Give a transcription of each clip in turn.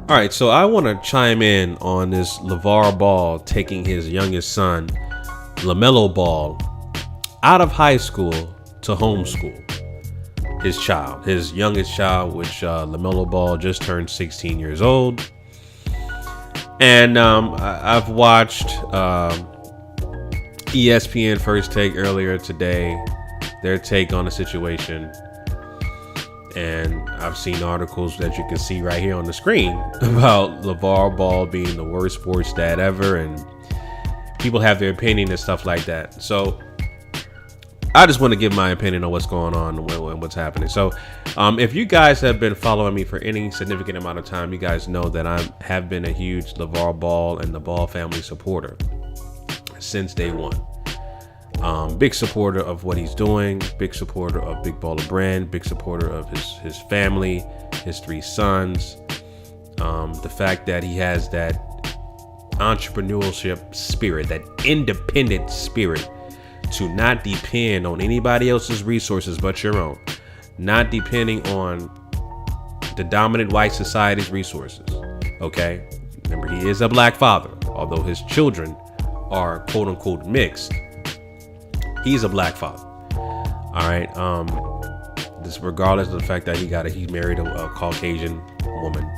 All right, so I want to chime in on this LaVar Ball taking his youngest son, LaMelo Ball, out of high school to homeschool his youngest child, which LaMelo Ball just turned 16 years old. And I've watched ESPN First Take earlier today, their take on the situation. And I've seen articles that you can see right here on the screen about LaVar Ball being the worst sports dad ever. And people have their opinion and stuff like that. So I just want to give my opinion on what's going on and what's happening. So if you guys have been following me for any significant amount of time, you guys know that I have been a huge LaVar Ball and the Ball family supporter since day one. Big supporter of what he's doing, big supporter of Big Baller brand, big supporter of his family, his 3 sons. The fact that he has that entrepreneurship spirit, that independent spirit, to not depend on anybody else's resources but your own, not depending on the dominant white society's resources. Okay, remember, he is a black father, although his children are quote unquote mixed. He's a black father. All right. This, regardless of the fact that he married a Caucasian woman,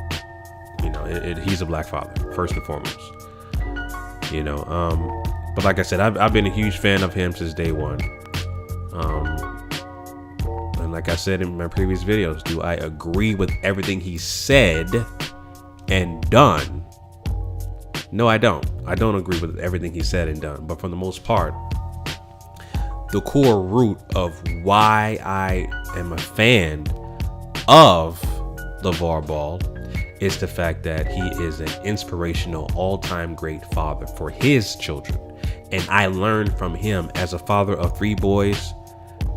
you know, he's a black father first and foremost. You know, but like I said, I've been a huge fan of him since day one. And like I said in my previous videos, do I agree with everything he said and done? No, I don't. I don't agree with everything he said and done. But for the most part, the core root of why I am a fan of LaVar Ball is the fact that he is an inspirational, all-time great father for his children. And I learned from him as a father of 3 boys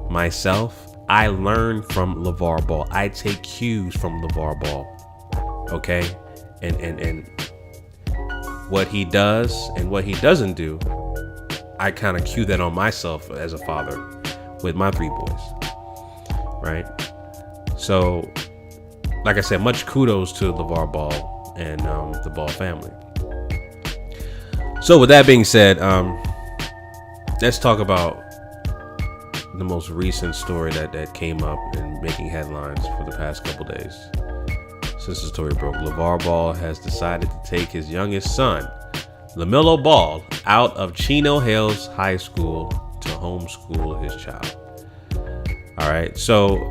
myself. I learned from LaVar Ball. I take cues from LaVar Ball. Okay? And what he does and what he doesn't do, I kind of cue that on myself as a father with my 3 boys. Right? So, like I said, much kudos to LaVar Ball and the Ball family. So with that being said, let's talk about the most recent story that came up and making headlines for the past couple days since the story broke. LaVar Ball has decided to take his youngest son, LaMelo Ball, out of Chino Hills High School to homeschool his child. All right, so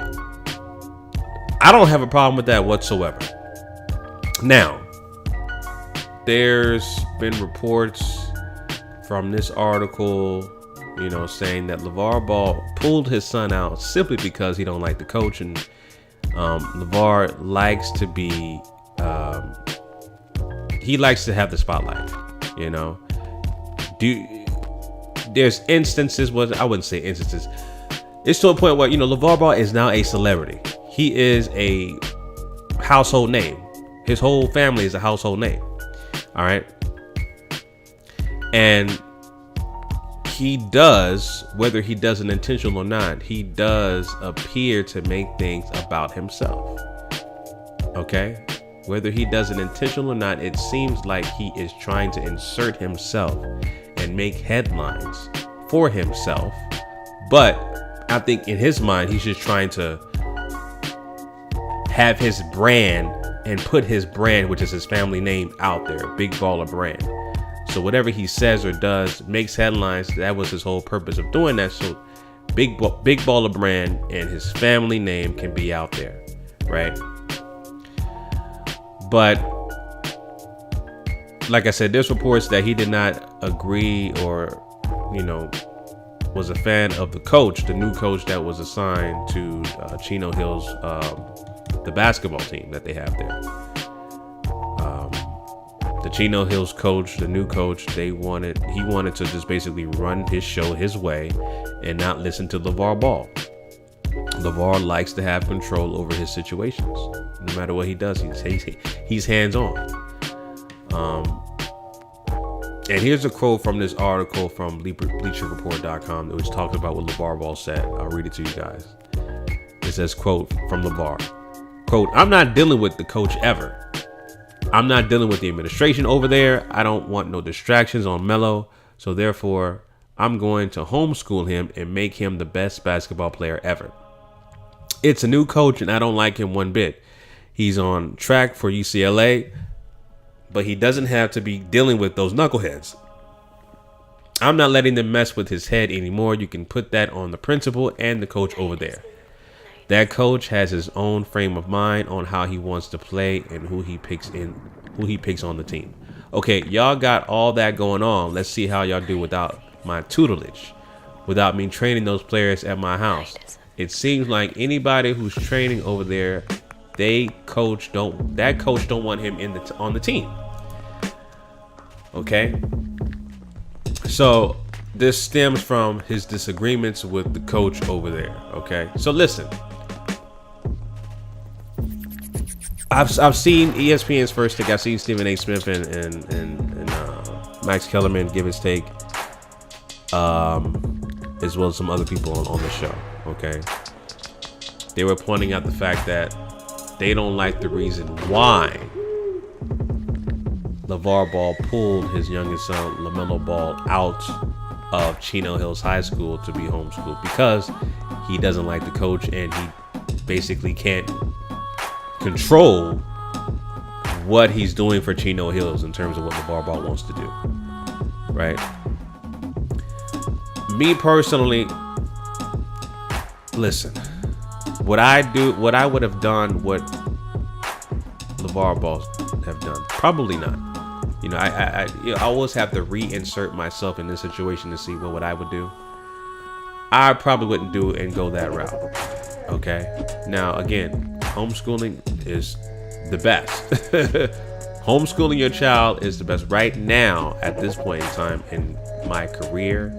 I don't have a problem with that whatsoever. Now, there's been reports from this article, you know, saying that LaVar Ball pulled his son out simply because he don't like the coach, and LaVar likes to be, he likes to have the spotlight. You know, there's instances, I wouldn't say instances. It's to a point where, you know, LaVar Ball is now a celebrity. He is a household name. His whole family is a household name. All right. And he does, whether he does it intentional or not, he does appear to make things about himself. Okay. Whether he does it intentional or not, it seems like he is trying to insert himself and make headlines for himself. But I think in his mind, he's just trying to have his brand and put his brand, which is his family name, out there. Big Baller brand. So whatever he says or does makes headlines. That was his whole purpose of doing that. So Big Baller brand and his family name can be out there. Right? But like I said, there's reports that he did not agree or, you know, was a fan of the coach, the new coach that was assigned to Chino Hills, the basketball team that they have there. The Chino Hills coach, the new coach, he wanted to just basically run his show his way and not listen to LaVar Ball. LaVar likes to have control over his situations. No matter what he does, he's hands-on. And here's a quote from this article from BleacherReport.com, which talks about what LaVar Ball said. I'll read it to you guys. It says, quote from LaVar, quote, "I'm not dealing with the coach ever. I'm not dealing with the administration over there. I don't want no distractions on Melo. So therefore, I'm going to homeschool him and make him the best basketball player ever. It's a new coach, and I don't like him one bit. He's on track for UCLA, but he doesn't have to be dealing with those knuckleheads. I'm not letting them mess with his head anymore. You can put that on the principal and the coach over there. That coach has his own frame of mind on how he wants to play and who he picks on the team. Okay, y'all got all that going on. Let's see how y'all do without my tutelage, without me training those players at my house. It seems like anybody who's training over there, that coach don't want him on the team. Okay, so this stems from his disagreements with the coach over there. Okay, so listen, I've seen ESPN's first take. I've seen Stephen A. Smith and Max Kellerman give his take, as well as some other people on the show. Okay, they were pointing out the fact that they don't like the reason why LaVar Ball pulled his youngest son, LaMelo Ball, out of Chino Hills High School to be homeschooled, because he doesn't like the coach and he basically can't control what he's doing for Chino Hills in terms of what LaVar Ball wants to do. Right? Me personally, listen, what I would have done what LaVar Ball have done? Probably not. You know, I always have to reinsert myself in this situation to see what I would do. I probably wouldn't do it and go that route. Okay. Now, again, homeschooling is the best. Homeschooling your child is the best. Right now, at this point in time in my career,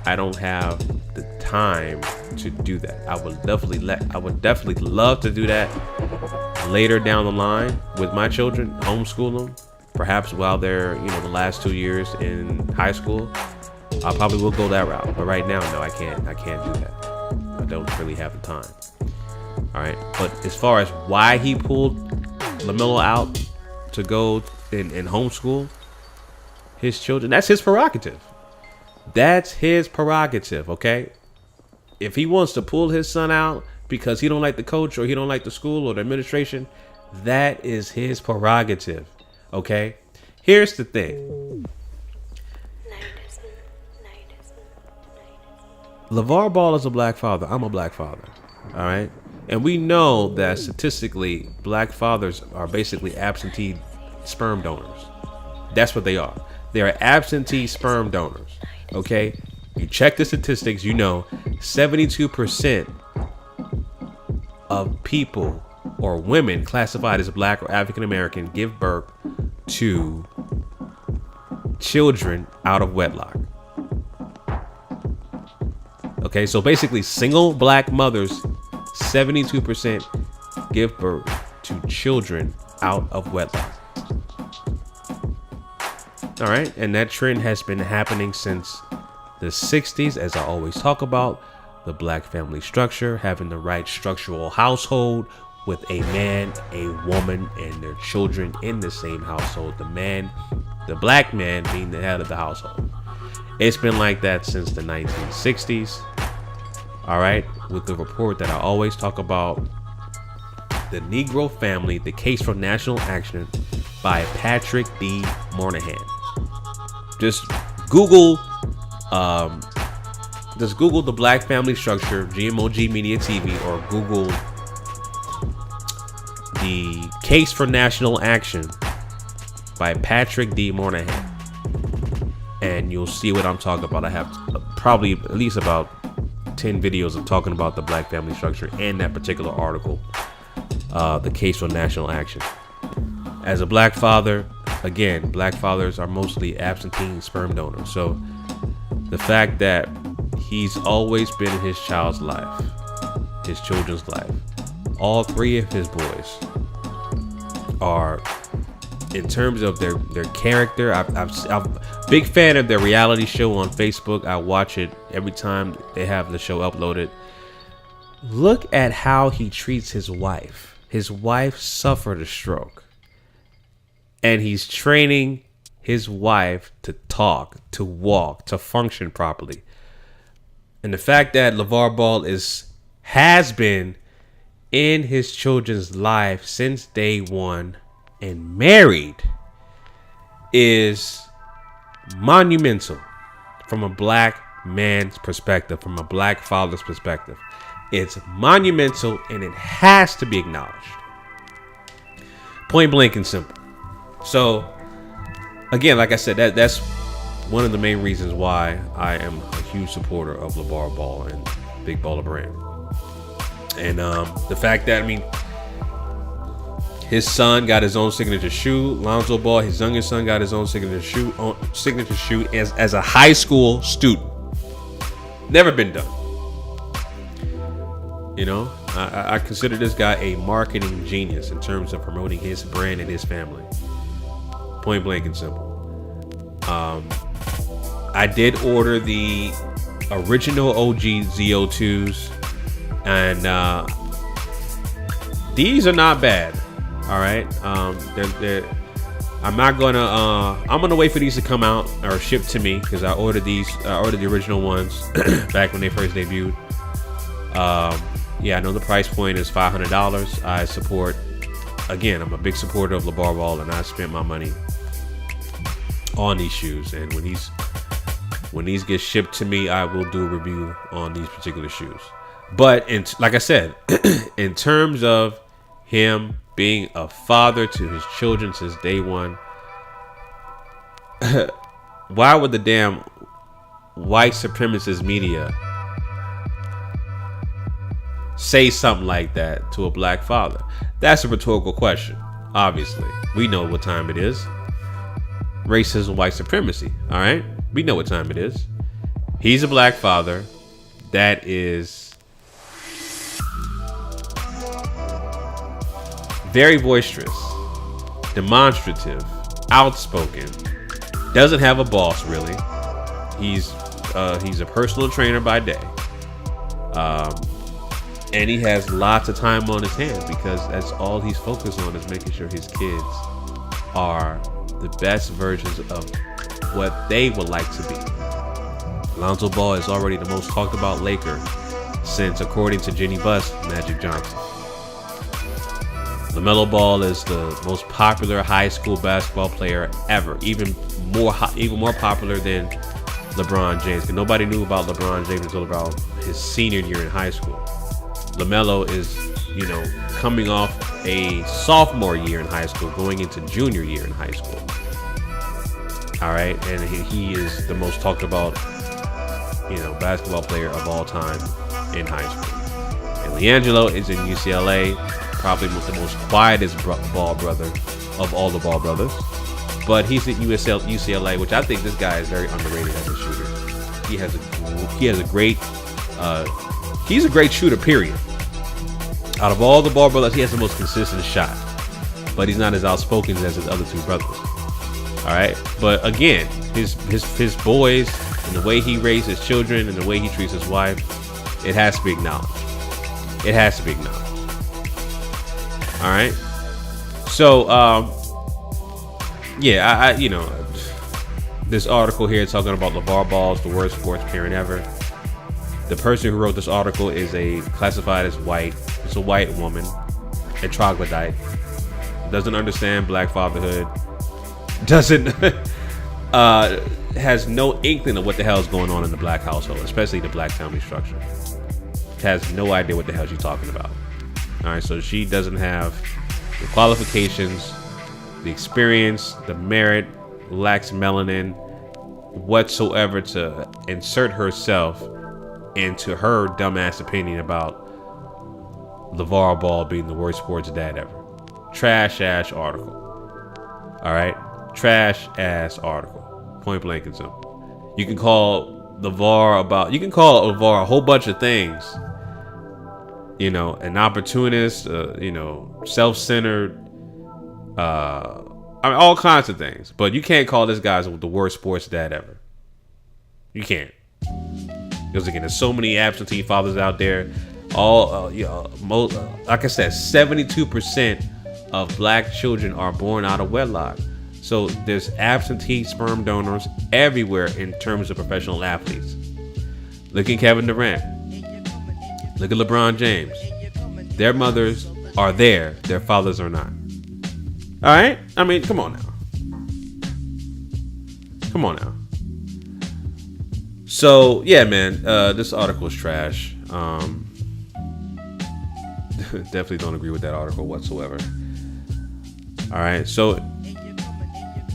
I don't have the time to do that. I would definitely love to do that later down the line with my children, homeschool them, perhaps while they're, the last 2 years in high school. I probably will go that route, but right now, no, I can't do that. I don't really have the time. All right, but as far as why he pulled LaMelo out to go and homeschool his children, that's his prerogative. That's his prerogative, okay? If he wants to pull his son out because he don't like the coach or he don't like the school or the administration, that is his prerogative, okay? Here's the thing. LaVar Ball is a black father. I'm a black father, all right? And we know that statistically, black fathers are basically absentee sperm donors. That's what they are. They are absentee sperm donors. Okay? You check the statistics, 72% of people or women classified as black or African American give birth to children out of wedlock. Okay, so basically single black mothers, 72% give birth to children out of wedlock. All right. And that trend has been happening since the 60s, as I always talk about, the black family structure, having the right structural household with a man, a woman, and their children in the same household. The black man being the head of the household. It's been like that since the 1960s. All right. With the report that I always talk about, The Negro Family, the Case for National Action by Patrick D. Moynihan. Just Google the Black Family Structure, GMOGMediaTV, or Google the Case for National Action by Patrick D. Moynihan, and you'll see what I'm talking about. I have probably at least about 10 videos of talking about the Black Family Structure and that particular article, the Case for National Action. As a black father, again, black fathers are mostly absentee sperm donors. So the fact that he's always been in his child's life, his children's life, all three of his boys are, in terms of their character, I'm a big fan of their reality show on Facebook. I watch it every time they have the show uploaded. Look at how he treats his wife. His wife suffered a stroke, And he's training his wife to talk, to walk, to function properly. And the fact that LaVar Ball has been in his children's life since day one and married is monumental from a black man's perspective, from a black father's perspective. It's monumental and it has to be acknowledged. Point blank and simple. So again, like I said, that's one of the main reasons why I am a huge supporter of LaVar Ball and Big Baller Brand. And the fact that, I mean, his son got his own signature shoe. Lonzo Ball, his youngest son, got his own signature shoe as a high school student. Never been done. You know, I consider this guy a marketing genius in terms of promoting his brand and his family. Point blank and simple. I did order the original OG ZO2s, and these are not bad. All right, I'm gonna wait for these to come out or ship to me because I ordered the original ones back when they first debuted. Yeah, I know the price point is $500. I'm a big supporter of LaVar Ball, and I spent my money on these shoes. And when these get shipped to me, I will do a review on these particular shoes. But like I said, in terms of him being a father to his children since day one, why would the damn white supremacist media say something like that to a black father? That's a rhetorical question. Obviously, we know what time it is. Racism, white supremacy. All right, we know what time it is. He's a black father that is very boisterous, demonstrative, outspoken, doesn't have a boss really. He's a personal trainer by day, and he has lots of time on his hands because that's all he's focused on, is making sure his kids are the best versions of what they would like to be. Lonzo Ball is already the most talked about Laker since, according to Jenny Buss, Magic Johnson. LaMelo Ball is the most popular high school basketball player ever, even more popular than LeBron James. Because nobody knew about LeBron James until about his senior year in high school. LaMelo is, coming off a sophomore year in high school, going into junior year in high school. All right, and he is the most talked about, basketball player of all time in high school. And LiAngelo is in UCLA. Probably the most quietest Ball brother of all the Ball brothers, but he's at UCLA, which I think this guy is very underrated as a shooter. He's a great shooter. Period. Out of all the Ball brothers, he has the most consistent shot, but he's not as outspoken as his other two brothers. All right, but again, his boys and the way he raised his children and the way he treats his wife, it has to be acknowledged. It has to be acknowledged. All right. So, this article here talking about LaVar Ball is the worst sports parent ever. The person who wrote this article is classified as white. It's a white woman, a troglodyte. Doesn't understand black fatherhood. Has no inkling of what the hell is going on in the black household, especially the black family structure. Has no idea what the hell she's talking about. All right, so she doesn't have the qualifications, the experience, the merit, lacks melanin whatsoever to insert herself into her dumbass opinion about LaVar Ball being the worst sports dad ever. Trash ass article. All right, trash ass article. Point blank and simple. You can call LaVar a whole bunch of things. An opportunist, self-centered, all kinds of things. But you can't call this guy the worst sports dad ever. You can't. Because again, there's so many absentee fathers out there. Like I said, 72% of black children are born out of wedlock. So there's absentee sperm donors everywhere in terms of professional athletes. Look at Kevin Durant. Look at LeBron James. Their mothers are there. Their fathers are not. All right? I mean, come on now. Come on now. So, yeah, man. This article is trash. Definitely don't agree with that article whatsoever. All right. So,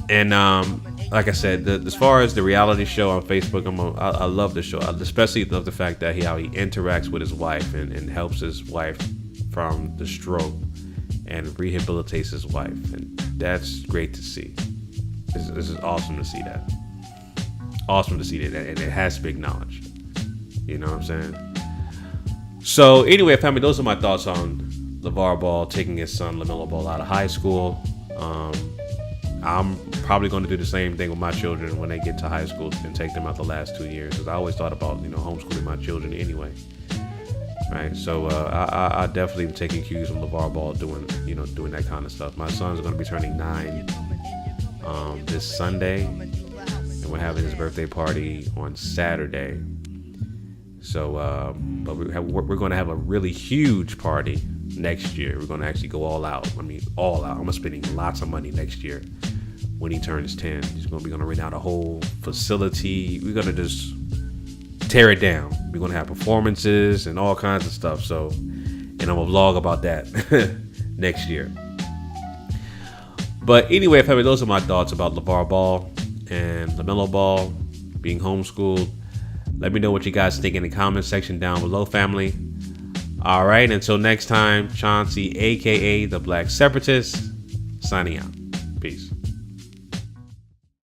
and like I said, as far as the reality show on Facebook, I love the show. I especially love the fact that how he interacts with his wife and helps his wife from the stroke and rehabilitates his wife. And that's great to see. This is awesome to see that. Awesome to see that. And it has to be acknowledged. You know what I'm saying? So anyway, family, those are my thoughts on LaVar Ball taking his son LaMelo Ball out of high school. I'm probably going to do the same thing with my children when they get to high school and take them out the last 2 years, because I always thought about homeschooling my children anyway. Right, so I definitely am taking cues from LaVar Ball doing that kind of stuff. My son's going to be turning 9 this Sunday, and we're having his birthday party on Saturday. So, but we're going to have a really huge party next year. We're going to actually go all out. I mean, all out. I'm spending lots of money next year when he turns 10. He's going to rent out a whole facility. We're going to just tear it down. We're going to have performances and all kinds of stuff. So, and I'm going to vlog about that next year. But anyway, family, those are my thoughts about LaVar Ball and LaMelo Ball being homeschooled. Let me know what you guys think in the comment section down below, family. All right, until next time, Chauncey, a.k.a. the Black Separatist, signing out. Peace.